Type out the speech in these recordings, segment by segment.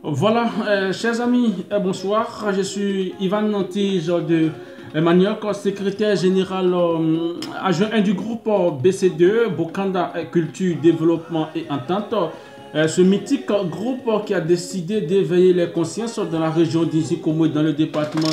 Voilà, chers amis, bonsoir. Je suis Ivan Nantige de Manioc, secrétaire général adjoint 1 du groupe BC2, Bokanda Culture, Développement et Entente. Ce mythique groupe qui a décidé d'éveiller les consciences dans la région d'Inzikomo et dans le département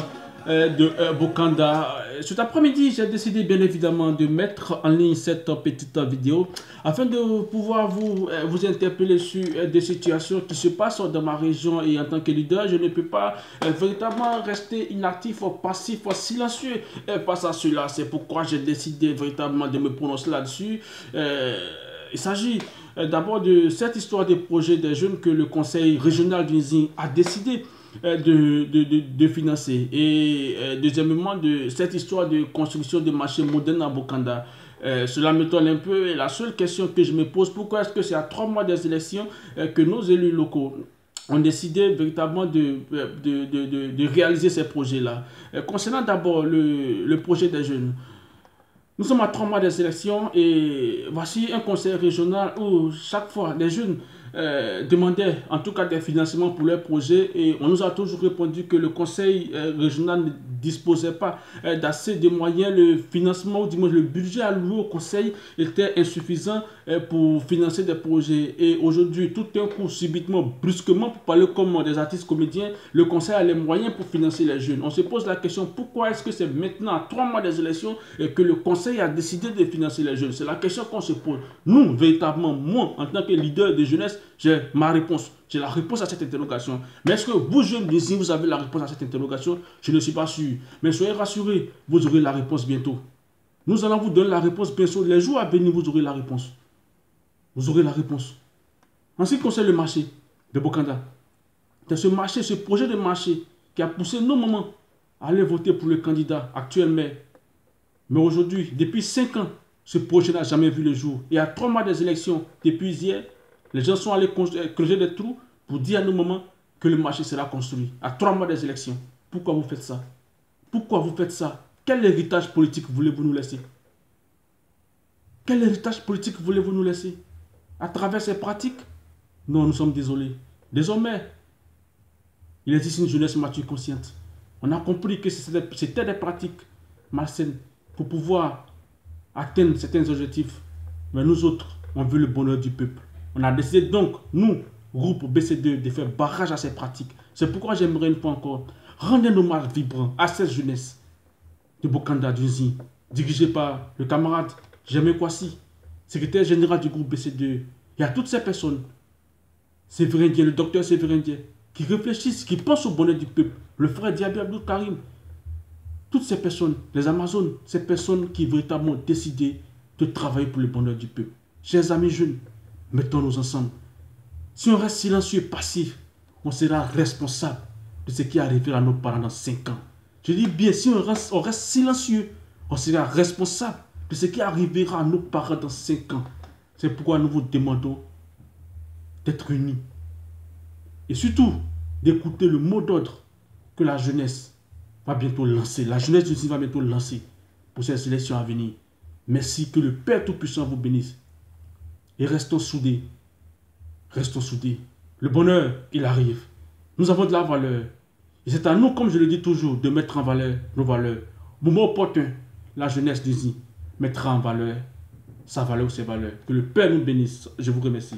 de Bokanda. Cet après-midi, j'ai décidé bien évidemment de mettre en ligne cette petite vidéo afin de pouvoir vous interpeller sur des situations qui se passent dans ma région, et en tant que leader, je ne peux pas véritablement rester inactif, passif, silencieux face à cela. C'est pourquoi j'ai décidé véritablement de me prononcer là-dessus. Il s'agit d'abord de cette histoire des projets des jeunes que le conseil régional d'Unzi a décidé de financer. Et deuxièmement, de cette histoire de construction de marchés modernes à Bokanda. Cela m'étonne un peu, et la seule question que je me pose, pourquoi est-ce que c'est à 3 mois des élections que nos élus locaux ont décidé véritablement de réaliser ces projets-là. Concernant d'abord le projet des jeunes, nous sommes à 3 mois des élections et voici un conseil régional où chaque fois les jeunes demandaient en tout cas des financements pour leurs projets, et on nous a toujours répondu que le conseil régional ne disposait pas d'assez de moyens. Le financement, ou du moins le budget alloué au conseil était insuffisant pour financer des projets. Et aujourd'hui, tout d'un coup, subitement, brusquement, pour parler comme des artistes comédiens, le conseil a les moyens pour financer les jeunes. On se pose la question, pourquoi est-ce que c'est maintenant, à 3 mois des élections, que le conseil a décidé de financer les jeunes? C'est la question qu'on se pose. Nous, véritablement, moi, en tant que leader de jeunesse, j'ai ma réponse. J'ai la réponse à cette interrogation. Mais est-ce que vous, jeunes d'ici, vous avez la réponse à cette interrogation? Je ne suis pas sûr. Mais soyez rassurés, vous aurez la réponse bientôt. Nous allons vous donner la réponse bientôt. Les jours à venir, vous aurez la réponse. Vous aurez la réponse. En ce qui concerne le marché de Bokanda, c'est ce marché, ce projet de marché qui a poussé nos mamans à aller voter pour le candidat actuel maire. Mais aujourd'hui, depuis 5 ans, ce projet n'a jamais vu le jour. Et à 3 mois des élections, depuis hier, les gens sont allés creuser des trous pour dire à nos mamans que le marché sera construit. À 3 mois des élections. Pourquoi vous faites ça? Pourquoi vous faites ça? Quel héritage politique voulez-vous nous laisser? Quel héritage politique voulez-vous nous laisser? À travers ces pratiques? Non, nous sommes désolés. Désormais, il existe une jeunesse mature consciente. On a compris que c'était des pratiques malsaines pour pouvoir atteindre certains objectifs. Mais nous autres, on veut le bonheur du peuple. On a décidé donc, nous, groupe BC2, de faire barrage à ces pratiques. C'est pourquoi j'aimerais une fois encore rendre un hommage vibrant à cette jeunesse de Bokanda d'Unzi, dirigée par le camarade Jémé Kwasi, secrétaire général du groupe BC2. Il y a toutes ces personnes, Séverin Dieng, le docteur Séverin Dieng, qui réfléchissent, qui pensent au bonheur du peuple, le frère Diaby Abdou Karim. Toutes ces personnes, les Amazones, ces personnes qui véritablement ont décidé de travailler pour le bonheur du peuple. Chers amis jeunes, mettons-nous ensemble. Si on reste silencieux et passif, on sera responsable de ce qui arrivera à nos parents dans 5 ans. Je dis bien, si on reste silencieux, on sera responsable de ce qui arrivera à nos parents dans 5 ans. C'est pourquoi nous vous demandons d'être unis. Et surtout, d'écouter le mot d'ordre que la jeunesse va bientôt lancer. La jeunesse d'Unzi va bientôt lancer pour ces élections à venir. Merci, que le Père Tout-Puissant vous bénisse. Et restons soudés. Restons soudés. Le bonheur, il arrive. Nous avons de la valeur. Et c'est à nous, comme je le dis toujours, de mettre en valeur nos valeurs. Au moment opportun, la jeunesse d'Unzi mettra en valeur sa valeur ou ses valeurs. Que le Père nous bénisse. Je vous remercie.